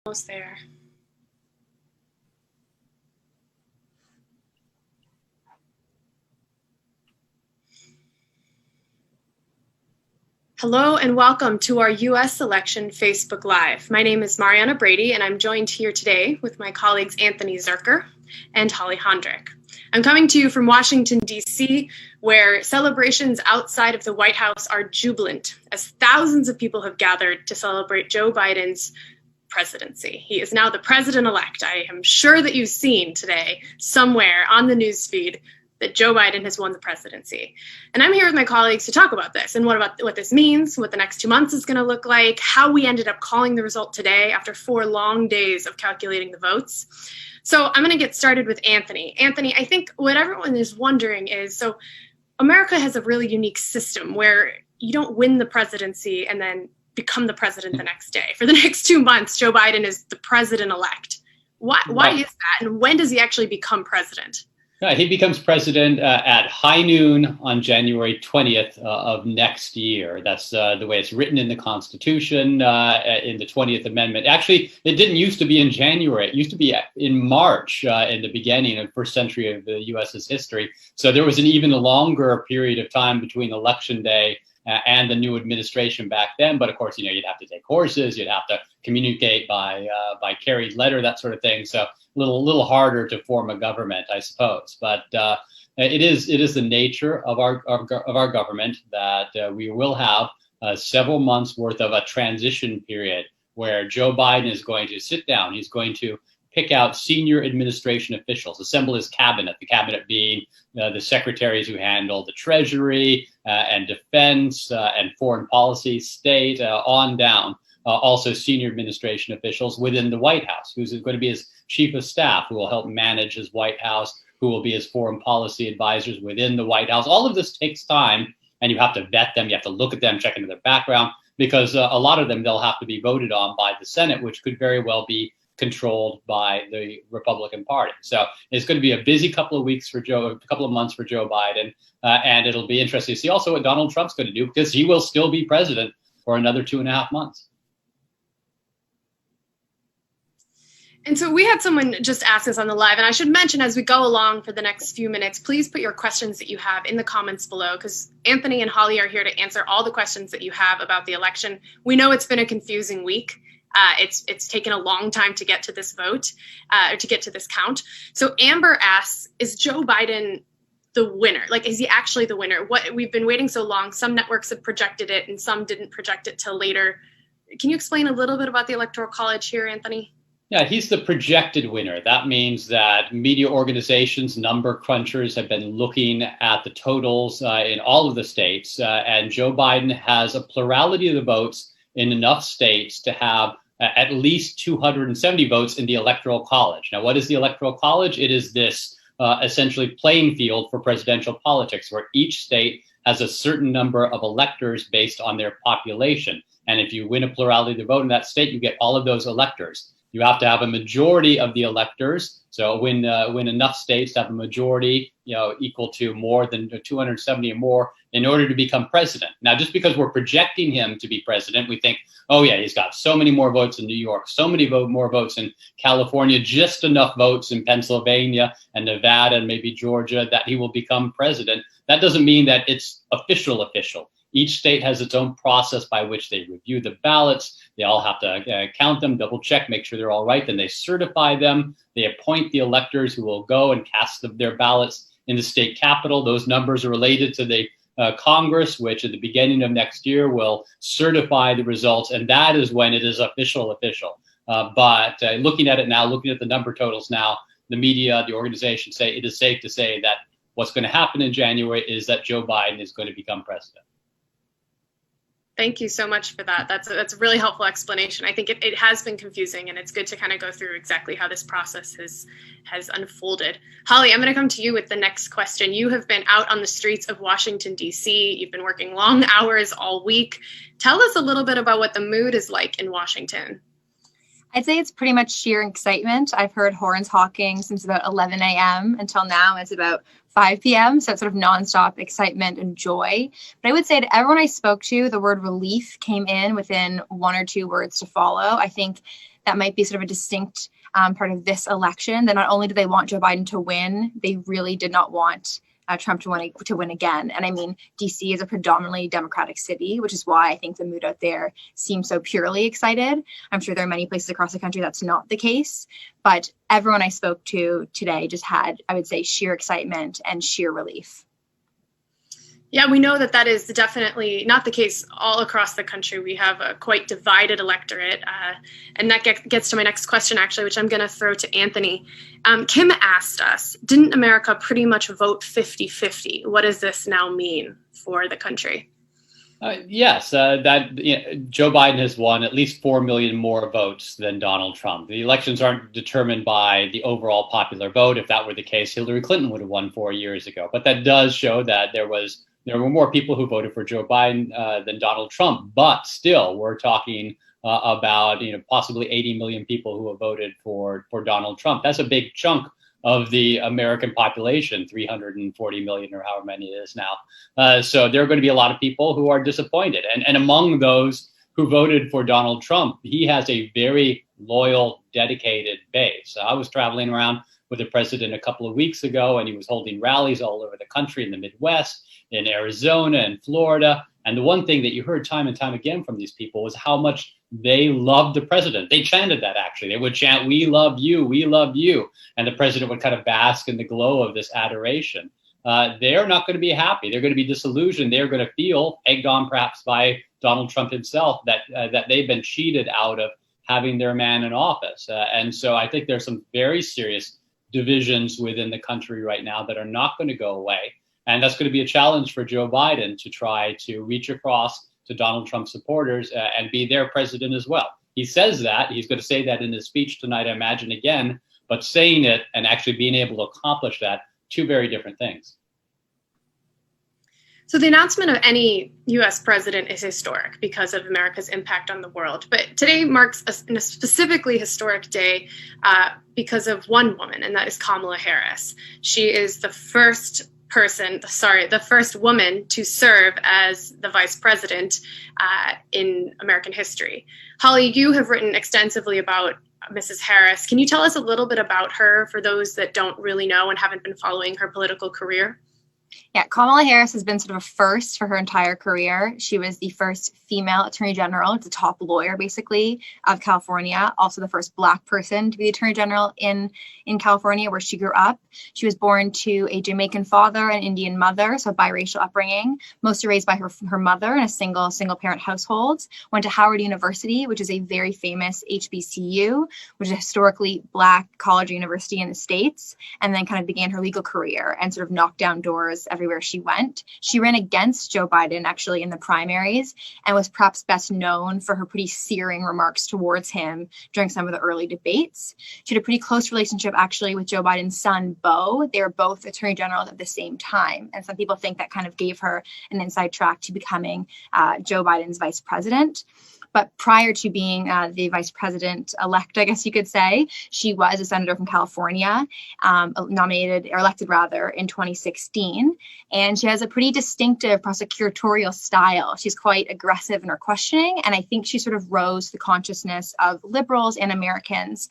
Almost there. Hello and welcome to our U.S. election Facebook Live. My name is Mariana Brady and I'm joined here today with my colleagues Anthony Zerker and Holly Hondrick. I'm coming to you from Washington, D.C., where celebrations outside of the White House are jubilant as thousands of people have gathered to celebrate Joe Biden's presidency. He is now the president-elect. I am sure that you've seen today somewhere on the news feed that Joe Biden has won the presidency. And I'm here with my colleagues to talk about this and what this means, what the next 2 months is going to look like, how we ended up calling the result today after 4 long days of calculating the votes. So I'm going to get started with Anthony. Anthony, I think what everyone is wondering is, so America has a really unique system where you don't win the presidency and then become the president the next day. For the next 2 months, Joe Biden is the president-elect. Why is that? And when does he actually become president? He becomes president at high noon on January 20th of next year. That's the way it's written in the Constitution, in the 20th Amendment. Actually, it didn't used to be in January. It used to be in March in the beginning of the first century of the U.S.'s history. So there was an even longer period of time between Election Day and the new administration back then. But of course, you'd have to take courses, you'd have to communicate by carried letter, that sort of thing. So a little harder to form a government, I suppose. But it is the nature of our government that we will have several months worth of a transition period where Joe Biden is going to sit down. He's going to pick out senior administration officials, assemble his cabinet, the cabinet being the secretaries who handle the Treasury and defense and foreign policy, state, on down. Also senior administration officials within the White House, who's going to be his chief of staff, who will help manage his White House, who will be his foreign policy advisors within the White House. All of this takes time, and you have to vet them. You have to look at them, check into their background, because a lot of them, they'll have to be voted on by the Senate, which could very well be controlled by the Republican Party. So it's going to be a busy couple of months for Joe Biden, and it'll be interesting to see also what Donald Trump's going to do, because he will still be president for another 2.5 months. And so we had someone just ask us on the live, and I should mention as we go along for the next few minutes, please put your questions that you have in the comments below, because Anthony and Holly are here to answer all the questions that you have about the election. We know it's been a confusing week. It's taken a long time to get to this vote, or to get to this count. So Amber asks, is Joe Biden the winner? Like, is he actually the winner? We've been waiting so long. Some networks have projected it and some didn't project it till later. Can you explain a little bit about the Electoral College here, Anthony? Yeah, he's the projected winner. That means that media organizations, number crunchers have been looking at the totals in all of the states, and Joe Biden has a plurality of the votes in enough states to have at least 270 votes in the Electoral College. Now, what is the Electoral College? It is this essentially playing field for presidential politics, where each state has a certain number of electors based on their population. And if you win a plurality of the vote in that state, you get all of those electors. You have to have a majority of the electors. So win enough states to have a majority, equal to more than 270 or more in order to become president. Now, just because we're projecting him to be president, we think, oh yeah, he's got so many more votes in New York, so many more votes in California, just enough votes in Pennsylvania and Nevada and maybe Georgia that he will become president. That doesn't mean that it's official. Each state has its own process by which they review the ballots. They all have to count them, double check, make sure they're all right. Then they certify them. They appoint the electors who will go and cast their ballots in the state capitol. Those numbers are related to the Congress, which at the beginning of next year will certify the results. And that is when it is official. But looking at it now, looking at the number totals now, the media, the organizations say it is safe to say that what's going to happen in January is that Joe Biden is going to become president. Thank you so much for that. That's a really helpful explanation. I think it has been confusing, and it's good to kind of go through exactly how this process has unfolded. Holly, I'm going to come to you with the next question. You have been out on the streets of Washington, D.C. You've been working long hours all week. Tell us a little bit about what the mood is like in Washington. I'd say it's pretty much sheer excitement. I've heard horns honking since about 11 a.m. until now. It's about 5 p.m. So it's sort of nonstop excitement and joy. But I would say to everyone I spoke to, the word relief came in within 1 or 2 words to follow. I think that might be sort of a distinct part of this election, that not only do they want Joe Biden to win, they really did not want Trump to win again. And I mean, DC is a predominantly Democratic city, which is why I think the mood out there seems so purely excited. I'm sure there are many places across the country that's not the case, but everyone I spoke to today just had, I would say, sheer excitement and sheer relief. Yeah, we know that is definitely not the case all across the country. We have a quite divided electorate. And that gets to my next question, actually, which I'm going to throw to Anthony. Kim asked us, didn't America pretty much vote 50-50? What does this now mean for the country? Yes, Joe Biden has won at least 4 million more votes than Donald Trump. The elections aren't determined by the overall popular vote. If that were the case, Hillary Clinton would have won 4 years ago. But that does show that there were more people who voted for Joe Biden than Donald Trump. But still, we're talking about possibly 80 million people who have voted for Donald Trump. That's a big chunk of the American population, 340 million or however many it is now. So there are going to be a lot of people who are disappointed. And among those who voted for Donald Trump, he has a very loyal, dedicated base. I was traveling around with the president a couple of weeks ago, and he was holding rallies all over the country, in the Midwest, in Arizona and Florida. And the one thing that you heard time and time again from these people was how much they loved the president. They chanted that, actually. They would chant, "We love you, we love you." And the president would kind of bask in the glow of this adoration. They're not going to be happy. They're going to be disillusioned. They're going to feel, egged on perhaps by Donald Trump himself, that they've been cheated out of having their man in office. And so I think there's some very serious divisions within the country right now that are not going to go away. And that's going to be a challenge for Joe Biden to try to reach across to Donald Trump supporters and be their president as well. He says that. He's going to say that in his speech tonight, I imagine, again. But saying it and actually being able to accomplish that, two very different things. So the announcement of any U.S. president is historic because of America's impact on the world. But today marks a specifically historic day because of one woman, and that is Kamala Harris. She is the first woman to serve as the vice president in American history. Holly, you have written extensively about Mrs. Harris. Can you tell us a little bit about her for those that don't really know and haven't been following her political career? Yeah, Kamala Harris has been sort of a first for her entire career. She was the first female attorney general, the top lawyer, basically, of California. Also the first Black person to be the attorney general in California, where she grew up. She was born to a Jamaican father and Indian mother, so biracial upbringing, mostly raised by her mother in a single parent household. Went to Howard University, which is a very famous HBCU, which is a historically Black college or university in the States, and then kind of began her legal career and sort of knocked down doors everywhere she went. She ran against Joe Biden, actually, in the primaries, and was perhaps best known for her pretty searing remarks towards him during some of the early debates. She had a pretty close relationship, actually, with Joe Biden's son, Beau. They were both attorney generals at the same time, and some people think that kind of gave her an inside track to becoming Joe Biden's vice president. But prior to being the vice president-elect, I guess you could say, she was a senator from California, elected in 2016. And she has a pretty distinctive prosecutorial style. She's quite aggressive in her questioning. And I think she sort of rose to the consciousness of liberals and Americans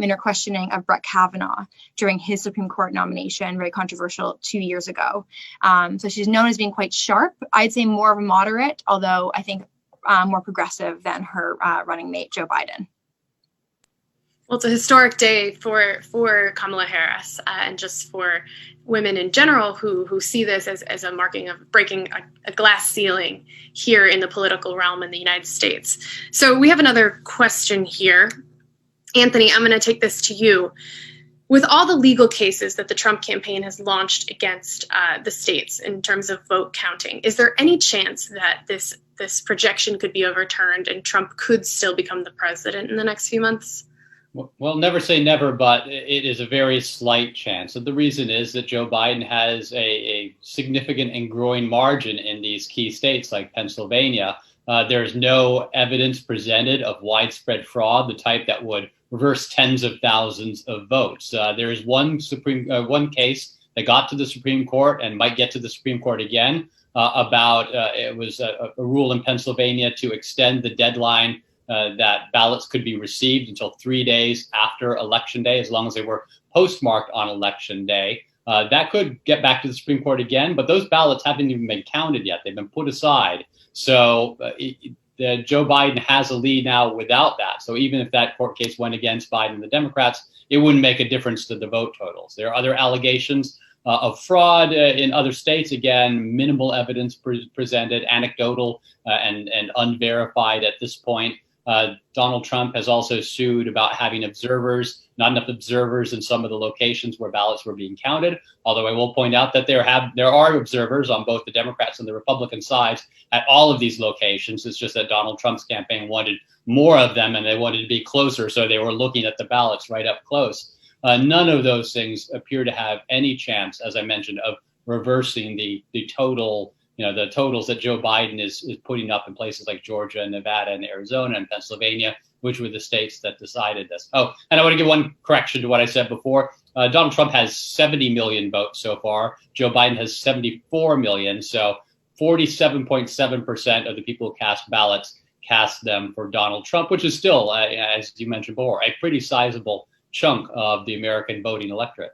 in her questioning of Brett Kavanaugh during his Supreme Court nomination, very controversial 2 years ago. So she's known as being quite sharp. I'd say more of a moderate, although I think more progressive than her running mate, Joe Biden. Well, it's a historic day for Kamala Harris and just for women in general who see this as a marking of breaking a glass ceiling here in the political realm in the United States. So we have another question here. Anthony, I'm going to take this to you. With all the legal cases that the Trump campaign has launched against the states in terms of vote counting, is there any chance that this projection could be overturned and Trump could still become the president in the next few months? Well, never say never, but it is a very slight chance. And the reason is that Joe Biden has a significant and growing margin in these key states like Pennsylvania. There's no evidence presented of widespread fraud, the type that would reverse tens of thousands of votes. There is one case that got to the Supreme Court and might get to the Supreme Court again about it was a rule in Pennsylvania to extend the deadline that ballots could be received until 3 days after Election Day, as long as they were postmarked on Election Day. That could get back to the Supreme Court again, but those ballots haven't even been counted yet. They've been put aside. So Joe Biden has a lead now without that. So even if that court case went against Biden and the Democrats, it wouldn't make a difference to the vote totals. There are other allegations of fraud in other states. Again, minimal evidence presented, anecdotal and unverified at this point. Donald Trump has also sued about having not enough observers in some of the locations where ballots were being counted. Although I will point out that there are observers on both the Democrats and the Republican sides at all of these locations. It's just that Donald Trump's campaign wanted more of them and they wanted to be closer, so they were looking at the ballots right up close. None of those things appear to have any chance, as I mentioned, of reversing the total, the totals that Joe Biden is putting up in places like Georgia, Nevada, and Arizona, and Pennsylvania, which were the states that decided this. Oh, and I want to give one correction to what I said before. Donald Trump has 70 million votes so far. Joe Biden has 74 million. So 47.7% of the people who cast ballots cast them for Donald Trump, which is still, as you mentioned before, a pretty sizable chunk of the American voting electorate.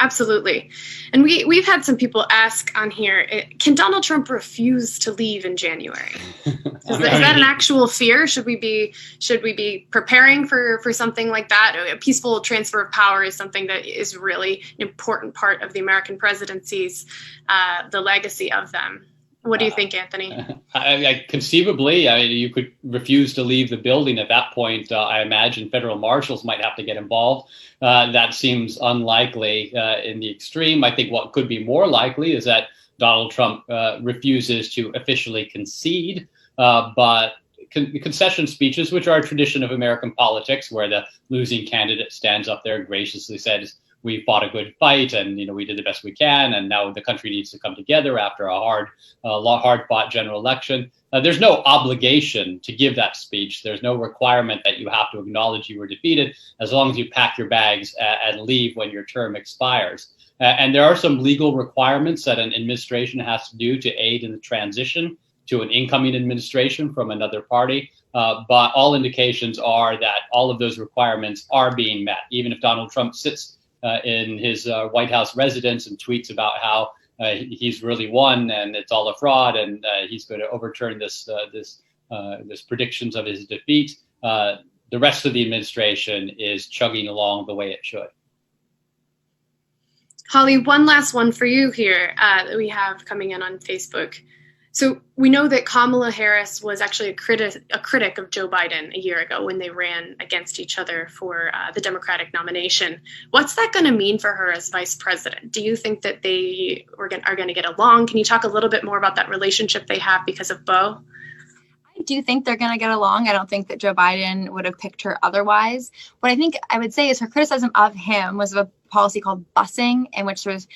Absolutely. And we've had some people ask on here, can Donald Trump refuse to leave in January? Is that an actual fear? Should we be preparing for something like that? A peaceful transfer of power is something that is really an important part of the American presidencies, the legacy of them. What do you think, Anthony? Conceivably, you could refuse to leave the building. At that point, I imagine federal marshals might have to get involved. That seems unlikely in the extreme. I think what could be more likely is that Donald Trump refuses to officially concede, but concession speeches, which are a tradition of American politics, where the losing candidate stands up there and graciously says, we fought a good fight and, we did the best we can. And now the country needs to come together after a hard fought general election. There's no obligation to give that speech. There's no requirement that you have to acknowledge you were defeated, as long as you pack your bags and leave when your term expires. And there are some legal requirements that an administration has to do to aid in the transition to an incoming administration from another party. But all indications are that all of those requirements are being met, even if Donald Trump sits in his White House residence and tweets about how he's really won and it's all a fraud and he's going to overturn this predictions of his defeat. The rest of the administration is chugging along the way it should. Holly, one last one for you here that we have coming in on Facebook. So we know that Kamala Harris was actually a critic of Joe Biden a year ago when they ran against each other for the Democratic nomination. What's that going to mean for her as vice president? Do you think that they are going to get along? Can you talk a little bit more about that relationship they have because of Beau? I do think they're going to get along. I don't think that Joe Biden would have picked her otherwise. What I think I would say is her criticism of him was of a policy called busing, in which was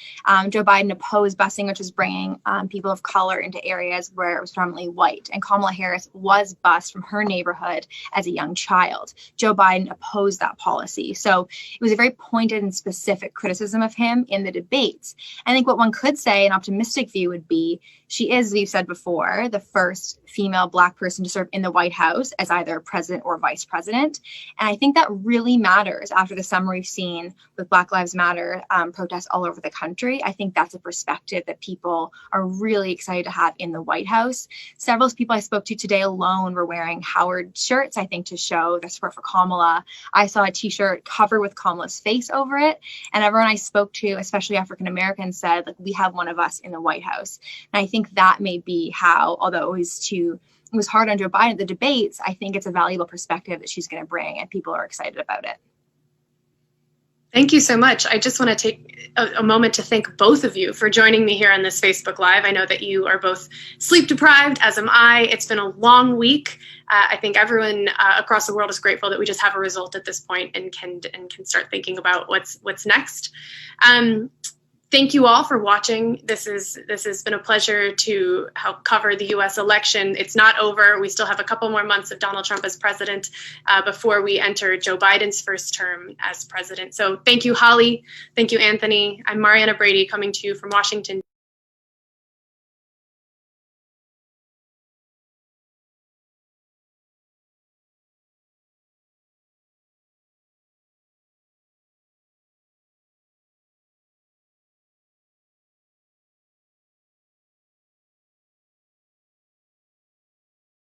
Joe Biden opposed busing, which was bringing people of color into areas where it was predominantly white. And Kamala Harris was bused from her neighborhood as a young child. Joe Biden opposed that policy. So it was a very pointed and specific criticism of him in the debates. I think what one could say, an optimistic view would be, she is, as we've said before, the first female Black person to serve in the White House as either president or vice president. And I think that really matters after the summer we've seen with Black Lives Matter protests all over the country. I think that's a perspective that people are really excited to have in the White House. Several people I spoke to today alone were wearing Howard shirts, I think, to show their support for Kamala. I saw a t-shirt covered with Kamala's face over it. And everyone I spoke to, especially African Americans, said, like, we have one of us in the White House. And I think that may be how, although it was hard on Joe Biden at the debates, I think it's a valuable perspective that she's going to bring, and people are excited about it. Thank you so much. I just want to take a moment to thank both of you for joining me here on this Facebook Live. I know that you are both sleep deprived, as am I. It's been a long week. I think everyone across the world is grateful that we just have a result at this point and can start thinking about what's next. Thank you all for watching. This has been a pleasure to help cover the U.S. election. It's not over. We still have a couple more months of Donald Trump as president before we enter Joe Biden's first term as president. So thank you, Holly. Thank you, Anthony. I'm Mariana Brady, coming to you from Washington.